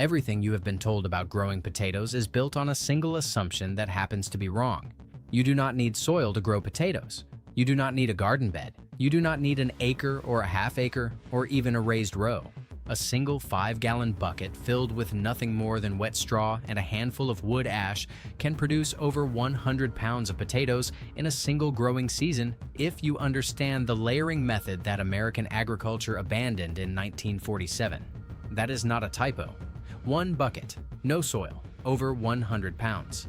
Everything you have been told about growing potatoes is built on a single assumption that happens to be wrong. You do not need soil to grow potatoes. You do not need a garden bed. You do not need an acre or a half acre or even a raised row. A single 5-gallon bucket filled with nothing more than wet straw and a handful of wood ash can produce over 100 pounds of potatoes in a single growing season if you understand the layering method that American agriculture abandoned in 1947. That is not a typo. One bucket, no soil, over 100 pounds.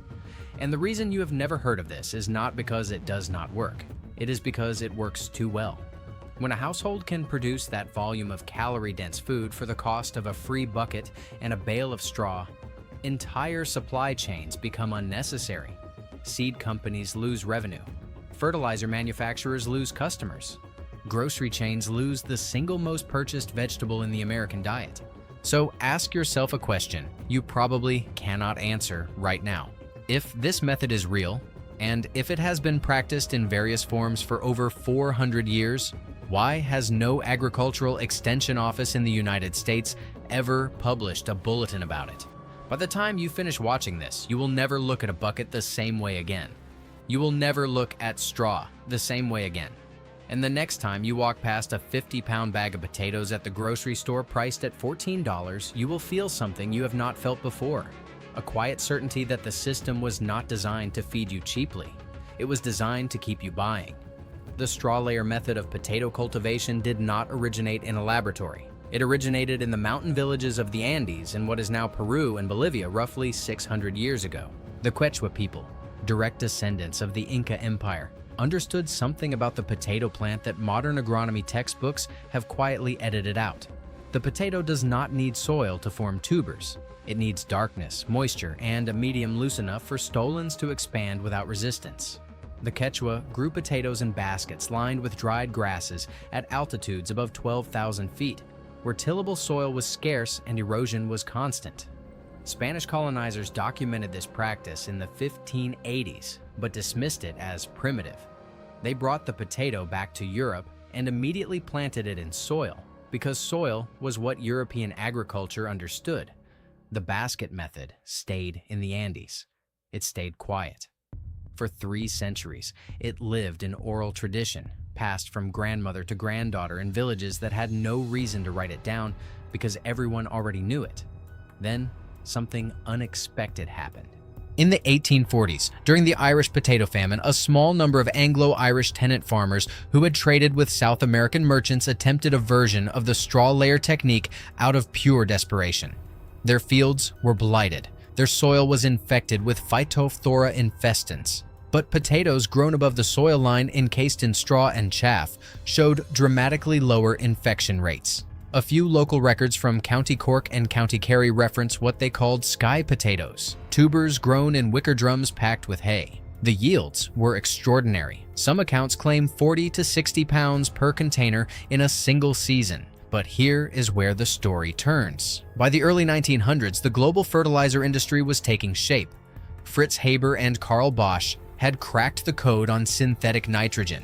And the reason you have never heard of this is not because it does not work. It is because it works too well. When a household can produce that volume of calorie-dense food for the cost of a free bucket and a bale of straw, entire supply chains become unnecessary. Seed companies lose revenue. Fertilizer manufacturers lose customers. Grocery chains lose the single most purchased vegetable in the American diet. So ask yourself a question you probably cannot answer right now. If this method is real, and if it has been practiced in various forms for over 400 years, why has no agricultural extension office in the United States ever published a bulletin about it? By the time you finish watching this, you will never look at a bucket the same way again. You will never look at straw the same way again. And the next time you walk past a 50-pound bag of potatoes at the grocery store priced at $14, you will feel something you have not felt before. A quiet certainty that the system was not designed to feed you cheaply. It was designed to keep you buying. The straw layer method of potato cultivation did not originate in a laboratory. It originated in the mountain villages of the Andes in what is now Peru and Bolivia roughly 600 years ago. The Quechua people, direct descendants of the Inca Empire, understood something about the potato plant that modern agronomy textbooks have quietly edited out. The potato does not need soil to form tubers. It needs darkness, moisture, and a medium loose enough for stolons to expand without resistance. The Quechua grew potatoes in baskets lined with dried grasses at altitudes above 12,000 feet, where tillable soil was scarce and erosion was constant. Spanish colonizers documented this practice in the 1580s, but dismissed it as primitive. They brought the potato back to Europe and immediately planted it in soil, because soil was what European agriculture understood. The basket method stayed in the Andes. It stayed quiet. For 3 centuries, it lived in oral tradition, passed from grandmother to granddaughter in villages that had no reason to write it down because everyone already knew it. Then, something unexpected happened. In the 1840s, during the Irish potato famine, a small number of Anglo-Irish tenant farmers who had traded with South American merchants attempted a version of the straw layer technique out of pure desperation. Their fields were blighted. Their soil was infected with Phytophthora infestans. But potatoes grown above the soil line encased in straw and chaff showed dramatically lower infection rates. A few local records from County Cork and County Kerry reference what they called sky potatoes, tubers grown in wicker drums packed with hay. The yields were extraordinary. Some accounts claim 40 to 60 pounds per container in a single season. But here is where the story turns. By the early 1900s, the global fertilizer industry was taking shape. Fritz Haber and Carl Bosch had cracked the code on synthetic nitrogen.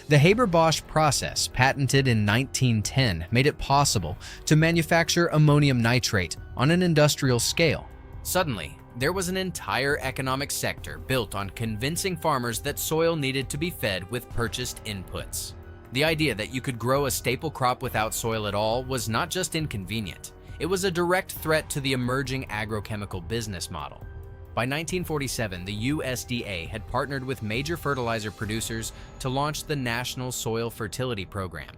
The Haber-Bosch process, patented in 1910, made it possible to manufacture ammonium nitrate on an industrial scale. Suddenly, there was an entire economic sector built on convincing farmers that soil needed to be fed with purchased inputs. The idea that you could grow a staple crop without soil at all was not just inconvenient, it was a direct threat to the emerging agrochemical business model. By 1947, the USDA had partnered with major fertilizer producers to launch the National Soil Fertility Program,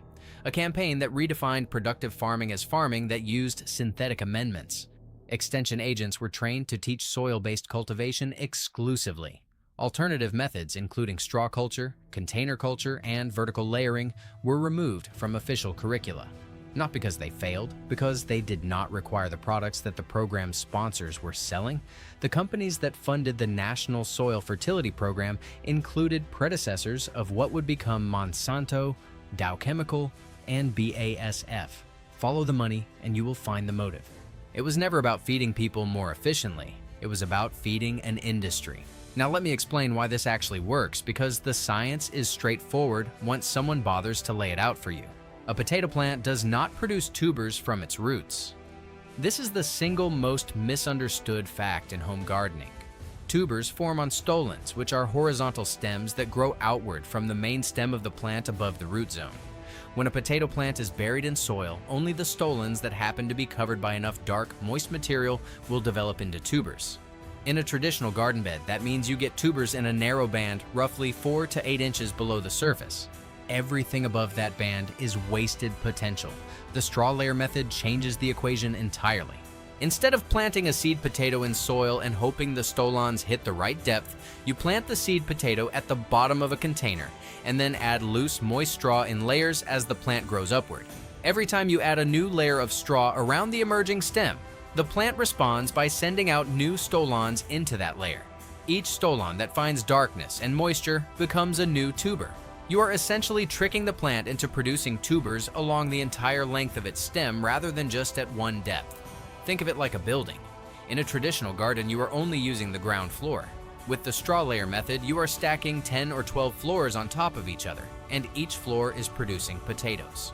a campaign that redefined productive farming as farming that used synthetic amendments. Extension agents were trained to teach soil-based cultivation exclusively. Alternative methods, including straw culture, container culture, and vertical layering, were removed from official curricula. Not because they failed, because they did not require the products that the program's sponsors were selling. The companies that funded the National Soil Fertility Program included predecessors of what would become Monsanto, Dow Chemical, and BASF. Follow the money and you will find the motive. It was never about feeding people more efficiently. It was about feeding an industry. Now let me explain why this actually works, because the science is straightforward once someone bothers to lay it out for you. A potato plant does not produce tubers from its roots. This is the single most misunderstood fact in home gardening. Tubers form on stolons, which are horizontal stems that grow outward from the main stem of the plant above the root zone. When a potato plant is buried in soil, only the stolons that happen to be covered by enough dark, moist material will develop into tubers. In a traditional garden bed, that means you get tubers in a narrow band, roughly 4 to 8 inches below the surface. Everything above that band is wasted potential. The straw layer method changes the equation entirely. Instead of planting a seed potato in soil and hoping the stolons hit the right depth, you plant the seed potato at the bottom of a container and then add loose, moist straw in layers as the plant grows upward. Every time you add a new layer of straw around the emerging stem, the plant responds by sending out new stolons into that layer. Each stolon that finds darkness and moisture becomes a new tuber. You are essentially tricking the plant into producing tubers along the entire length of its stem rather than just at one depth. Think of it like a building. In a traditional garden, you are only using the ground floor. With the straw layer method, you are stacking 10 or 12 floors on top of each other, and each floor is producing potatoes.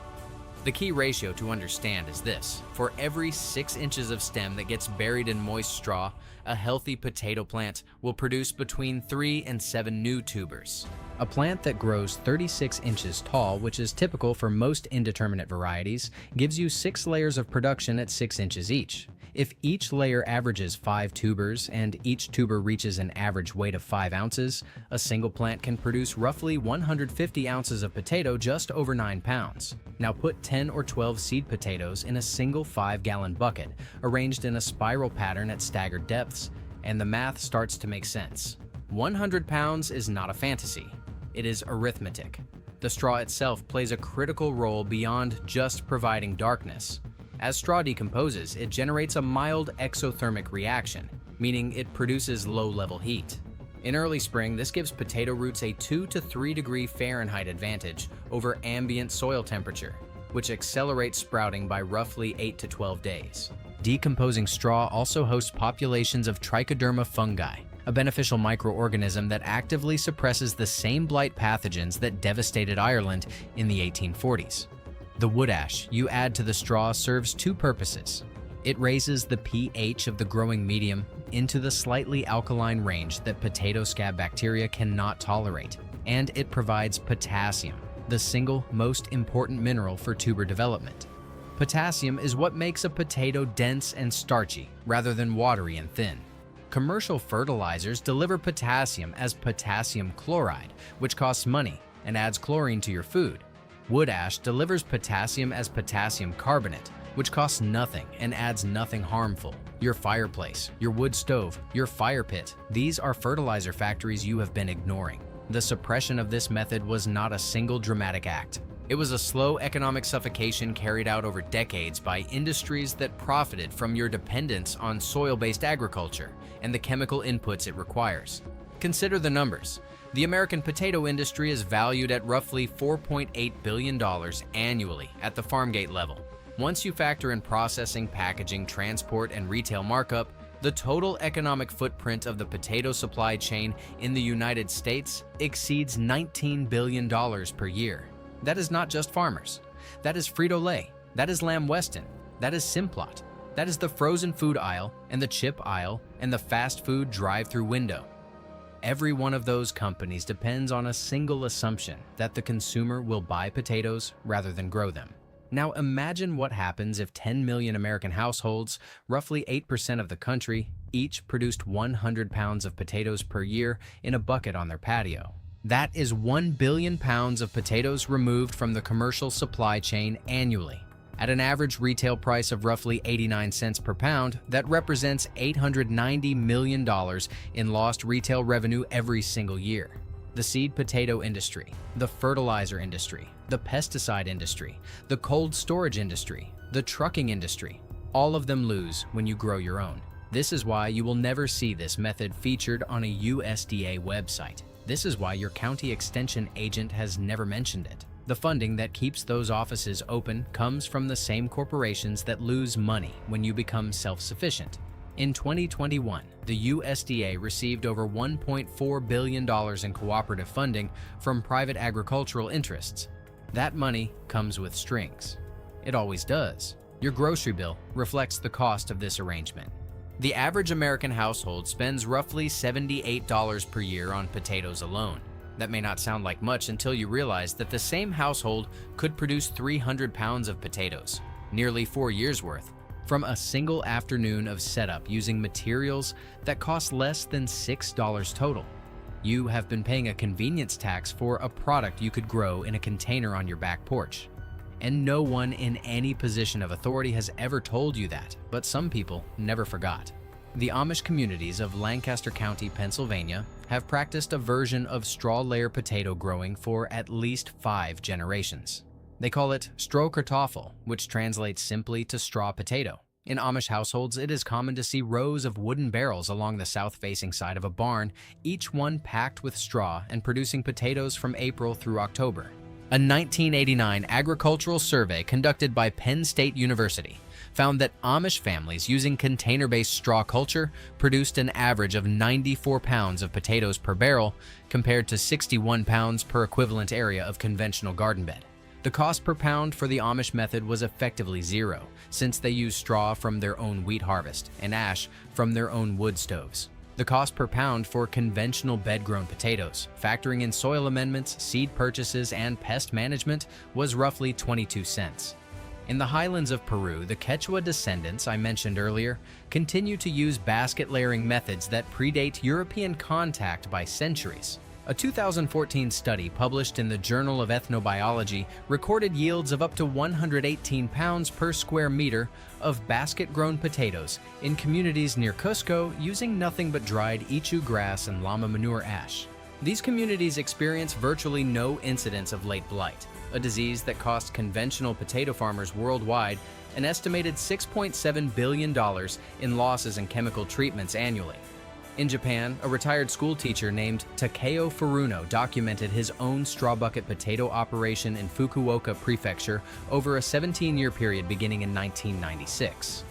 The key ratio to understand is this: for every 6 inches of stem that gets buried in moist straw, a healthy potato plant will produce between 3 and 7 new tubers. A plant that grows 36 inches tall, which is typical for most indeterminate varieties, gives you 6 layers of production at 6 inches each. If each layer averages 5 tubers and each tuber reaches an average weight of 5 ounces, a single plant can produce roughly 150 ounces of potato just over 9 pounds. Now put 10 or 12 seed potatoes in a single 5-gallon bucket, arranged in a spiral pattern at staggered depths, and the math starts to make sense. 100 pounds is not a fantasy. It is arithmetic. The straw itself plays a critical role beyond just providing darkness. As straw decomposes, it generates a mild exothermic reaction, meaning it produces low-level heat. In early spring, this gives potato roots a 2 to 3 degree Fahrenheit advantage over ambient soil temperature, which accelerates sprouting by roughly 8 to 12 days. Decomposing straw also hosts populations of trichoderma fungi, a beneficial microorganism that actively suppresses the same blight pathogens that devastated Ireland in the 1840s. The wood ash you add to the straw serves 2 purposes. It raises the pH of the growing medium into the slightly alkaline range that potato scab bacteria cannot tolerate, and it provides potassium, the single most important mineral for tuber development. Potassium is what makes a potato dense and starchy rather than watery and thin. Commercial fertilizers deliver potassium as potassium chloride, which costs money and adds chlorine to your food. Wood ash delivers potassium as potassium carbonate, which costs nothing and adds nothing harmful. Your fireplace, your wood stove, your fire pit, these are fertilizer factories you have been ignoring. The suppression of this method was not a single dramatic act. It was a slow economic suffocation carried out over decades by industries that profited from your dependence on soil-based agriculture and the chemical inputs it requires. Consider the numbers. The American potato industry is valued at roughly $4.8 billion annually at the farm gate level. Once you factor in processing, packaging, transport, and retail markup, the total economic footprint of the potato supply chain in the United States exceeds $19 billion per year. That is not just farmers. That is Frito-Lay. That is Lamb Weston. That is Simplot. That is the frozen food aisle and the chip aisle and the fast food drive-through window. Every one of those companies depends on a single assumption that the consumer will buy potatoes rather than grow them. Now imagine what happens if 10 million American households, roughly 8% of the country, each produced 100 pounds of potatoes per year in a bucket on their patio. That is 1 billion pounds of potatoes removed from the commercial supply chain annually. At an average retail price of roughly 89 cents per pound, that represents $890 million in lost retail revenue every single year. The seed potato industry, the fertilizer industry, the pesticide industry, the cold storage industry, the trucking industry, all of them lose when you grow your own. This is why you will never see this method featured on a USDA website. This is why your county extension agent has never mentioned it. The funding that keeps those offices open comes from the same corporations that lose money when you become self-sufficient. In 2021, the USDA received over $1.4 billion in cooperative funding from private agricultural interests. That money comes with strings. It always does. Your grocery bill reflects the cost of this arrangement. The average American household spends roughly $78 per year on potatoes alone. That may not sound like much until you realize that the same household could produce 300 pounds of potatoes, nearly 4 years' worth, from a single afternoon of setup using materials that cost less than $6 total. You have been paying a convenience tax for a product you could grow in a container on your back porch. And no one in any position of authority has ever told you that, but some people never forgot. The Amish communities of Lancaster County, Pennsylvania, have practiced a version of straw layer potato growing for at least 5 generations. They call it Strohkartoffel, which translates simply to straw potato. In Amish households, it is common to see rows of wooden barrels along the south-facing side of a barn, each one packed with straw and producing potatoes from April through October. A 1989 agricultural survey conducted by Penn State University found that Amish families using container-based straw culture produced an average of 94 pounds of potatoes per barrel compared to 61 pounds per equivalent area of conventional garden bed. The cost per pound for the Amish method was effectively zero, since they used straw from their own wheat harvest and ash from their own wood stoves. The cost per pound for conventional bed-grown potatoes, factoring in soil amendments, seed purchases, and pest management, was roughly 22 cents. In the highlands of Peru, the Quechua descendants I mentioned earlier continue to use basket layering methods that predate European contact by centuries. A 2014 study published in the Journal of Ethnobiology recorded yields of up to 118 pounds per square meter of basket-grown potatoes in communities near Cusco using nothing but dried ichu grass and llama manure ash. These communities experience virtually no incidents of late blight, a disease that cost conventional potato farmers worldwide an estimated $6.7 billion in losses and chemical treatments annually. In Japan, a retired school teacher named Takeo Furuno documented his own straw bucket potato operation in Fukuoka Prefecture over a 17-year period beginning in 1996.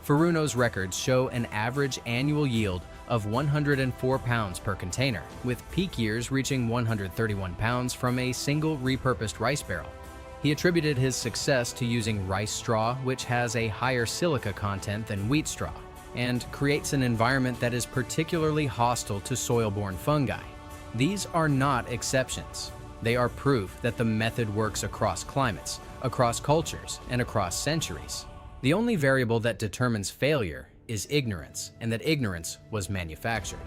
Furuno's records show an average annual yield of 104 pounds per container, with peak years reaching 131 pounds from a single repurposed rice barrel. He attributed his success to using rice straw, which has a higher silica content than wheat straw, and creates an environment that is particularly hostile to soil-borne fungi. These are not exceptions. They are proof that the method works across climates, across cultures, and across centuries. The only variable that determines failure is ignorance, and that ignorance was manufactured.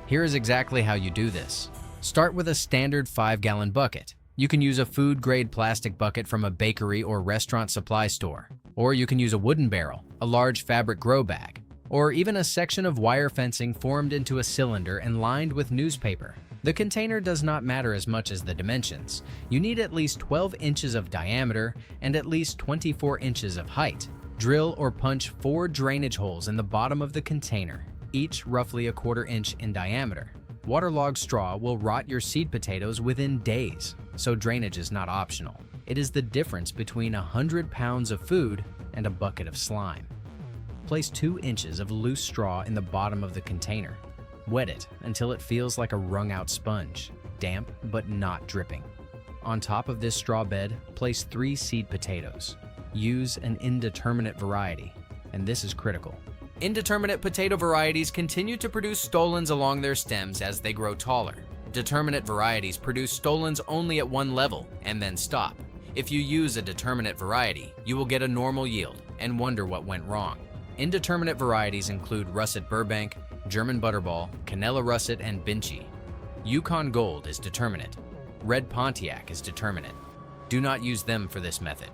Here is exactly how you do this. Start with a standard 5-gallon bucket. You can use a food-grade plastic bucket from a bakery or restaurant supply store, or you can use a wooden barrel, a large fabric grow bag, or even a section of wire fencing formed into a cylinder and lined with newspaper. The container does not matter as much as the dimensions. You need at least 12 inches of diameter and at least 24 inches of height. Drill or punch 4 drainage holes in the bottom of the container, each roughly a 1/4 inch in diameter. Waterlogged straw will rot your seed potatoes within days, so drainage is not optional. It is the difference between 100 pounds of food and a bucket of slime. Place 2 inches of loose straw in the bottom of the container. Wet it until it feels like a wrung-out sponge, damp but not dripping. On top of this straw bed, place 3 seed potatoes. Use an indeterminate variety, and this is critical. Indeterminate potato varieties continue to produce stolons along their stems as they grow taller. Determinate varieties produce stolons only at one level and then stop. If you use a determinate variety, you will get a normal yield and wonder what went wrong. Indeterminate varieties include Russet Burbank, German Butterball, Canela Russet, and Binchi. Yukon Gold is determinate. Red Pontiac is determinate. Do not use them for this method.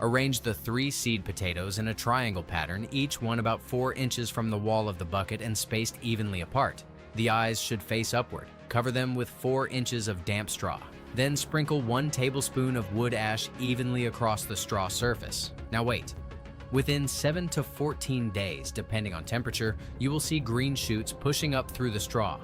Arrange the 3 seed potatoes in a triangle pattern, each one about 4 inches from the wall of the bucket and spaced evenly apart. The eyes should face upward. Cover them with 4 inches of damp straw. Then sprinkle 1 tablespoon of wood ash evenly across the straw surface. Now wait. Within 7 to 14 days, depending on temperature, you will see green shoots pushing up through the straw.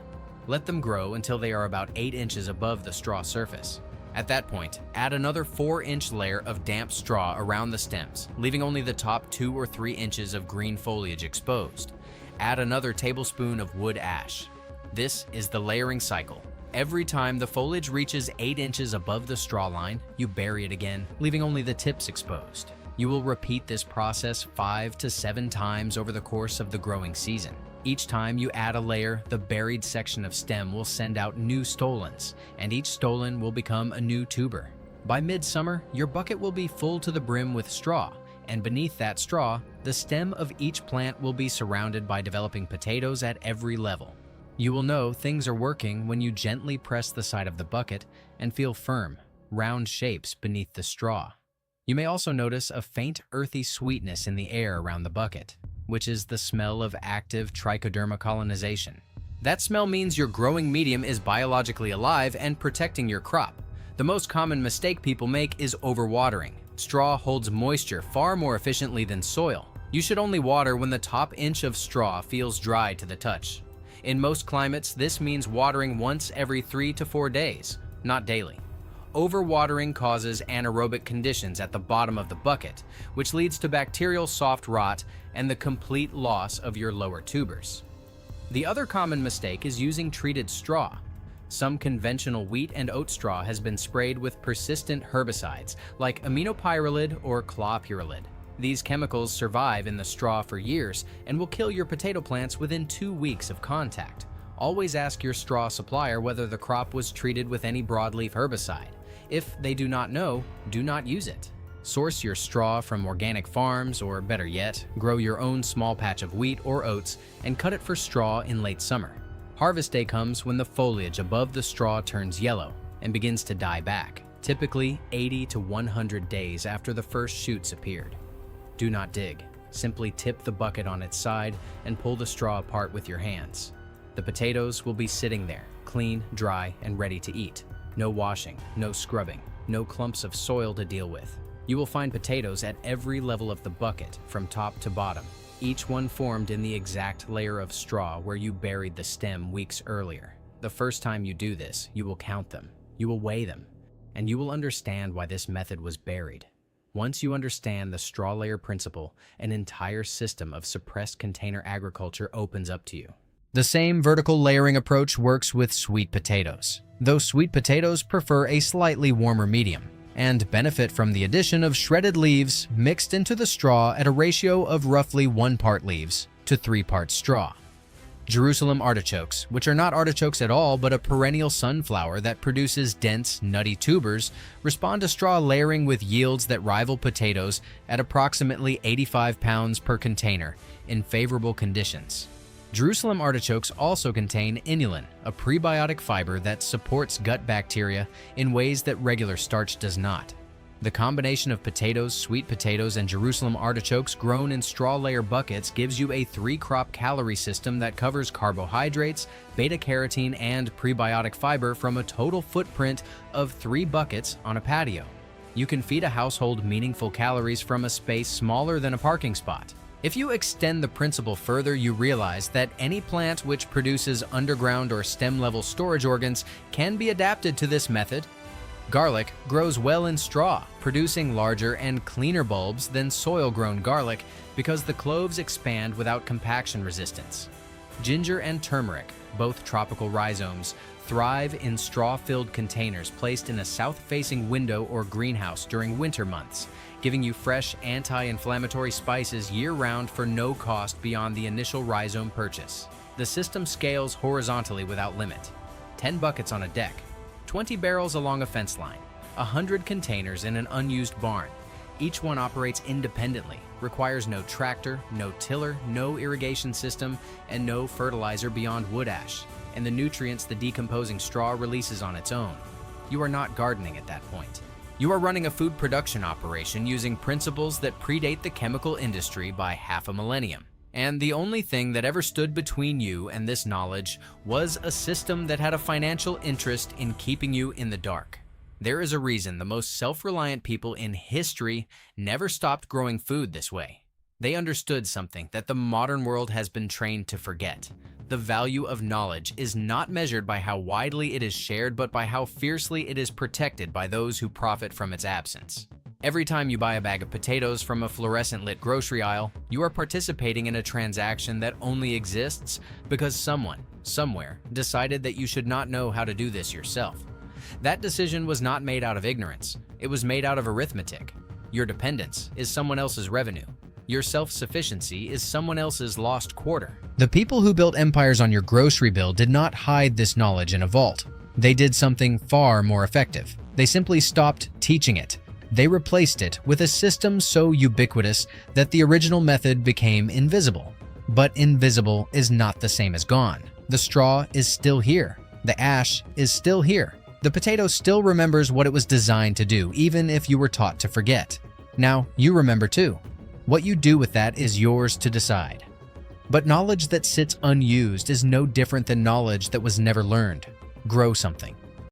Let them grow until they are about 8 inches above the straw surface. At that point, add another 4-inch layer of damp straw around the stems, leaving only the top 2 or 3 inches of green foliage exposed. Add another tablespoon of wood ash. This is the layering cycle. Every time the foliage reaches 8 inches above the straw line, you bury it again, leaving only the tips exposed. You will repeat this process 5 to 7 times over the course of the growing season. Each time you add a layer, the buried section of stem will send out new stolons, and each stolon will become a new tuber. By midsummer, your bucket will be full to the brim with straw, and beneath that straw, the stem of each plant will be surrounded by developing potatoes at every level. You will know things are working when you gently press the side of the bucket and feel firm, round shapes beneath the straw. You may also notice a faint earthy sweetness in the air around the bucket, which is the smell of active trichoderma colonization. That smell means your growing medium is biologically alive and protecting your crop. The most common mistake people make is overwatering. Straw holds moisture far more efficiently than soil. You should only water when the top inch of straw feels dry to the touch. In most climates, this means watering once every 3 to 4 days, not daily. Overwatering causes anaerobic conditions at the bottom of the bucket, which leads to bacterial soft rot and the complete loss of your lower tubers. The other common mistake is using treated straw. Some conventional wheat and oat straw has been sprayed with persistent herbicides like aminopyralid or chlorpyralid. These chemicals survive in the straw for years and will kill your potato plants within 2 weeks of contact. Always ask your straw supplier whether the crop was treated with any broadleaf herbicide. If they do not know, do not use it. Source your straw from organic farms, or better yet, grow your own small patch of wheat or oats and cut it for straw in late summer. Harvest day comes when the foliage above the straw turns yellow and begins to die back, typically 80 to 100 days after the first shoots appeared. Do not dig. Simply tip the bucket on its side and pull the straw apart with your hands. The potatoes will be sitting there, clean, dry, and ready to eat. No washing, no scrubbing, no clumps of soil to deal with. You will find potatoes at every level of the bucket, from top to bottom, each one formed in the exact layer of straw where you buried the stem weeks earlier. The first time you do this, you will count them, you will weigh them, and you will understand why this method was buried. Once you understand the straw layer principle, an entire system of suppressed container agriculture opens up to you. The same vertical layering approach works with sweet potatoes, though sweet potatoes prefer a slightly warmer medium and benefit from the addition of shredded leaves mixed into the straw at a ratio of roughly 1 part leaves to 3 parts straw. Jerusalem artichokes, which are not artichokes at all but a perennial sunflower that produces dense, nutty tubers, respond to straw layering with yields that rival potatoes at approximately 85 pounds per container in favorable conditions. Jerusalem artichokes also contain inulin, a prebiotic fiber that supports gut bacteria in ways that regular starch does not. The combination of potatoes, sweet potatoes, and Jerusalem artichokes grown in straw layer buckets gives you a 3-crop calorie system that covers carbohydrates, beta-carotene, and prebiotic fiber from a total footprint of 3 buckets on a patio. You can feed a household meaningful calories from a space smaller than a parking spot. If you extend the principle further, you realize that any plant which produces underground or stem-level storage organs can be adapted to this method. Garlic grows well in straw, producing larger and cleaner bulbs than soil-grown garlic because the cloves expand without compaction resistance. Ginger and turmeric, both tropical rhizomes, thrive in straw-filled containers placed in a south-facing window or greenhouse during winter months, giving you fresh anti-inflammatory spices year-round for no cost beyond the initial rhizome purchase. The system scales horizontally without limit. 10 buckets on a deck, 20 barrels along a fence line, 100 containers in an unused barn. Each one operates independently, requires no tractor, no tiller, no irrigation system, and no fertilizer beyond wood ash, and the nutrients the decomposing straw releases on its own. You are not gardening at that point. You are running a food production operation using principles that predate the chemical industry by half a millennium. And the only thing that ever stood between you and this knowledge was a system that had a financial interest in keeping you in the dark. There is a reason the most self-reliant people in history never stopped growing food this way. They understood something that the modern world has been trained to forget. The value of knowledge is not measured by how widely it is shared, but by how fiercely it is protected by those who profit from its absence. Every time you buy a bag of potatoes from a fluorescent-lit grocery aisle, you are participating in a transaction that only exists because someone, somewhere, decided that you should not know how to do this yourself. That decision was not made out of ignorance. It was made out of arithmetic. Your dependence is someone else's revenue. Your self-sufficiency is someone else's lost quarter. The people who built empires on your grocery bill did not hide this knowledge in a vault. They did something far more effective. They simply stopped teaching it. They replaced it with a system so ubiquitous that the original method became invisible. But invisible is not the same as gone. The straw is still here. The ash is still here. The potato still remembers what it was designed to do, even if you were taught to forget. Now, you remember too. What you do with that is yours to decide. But knowledge that sits unused is no different than knowledge that was never learned. Grow something.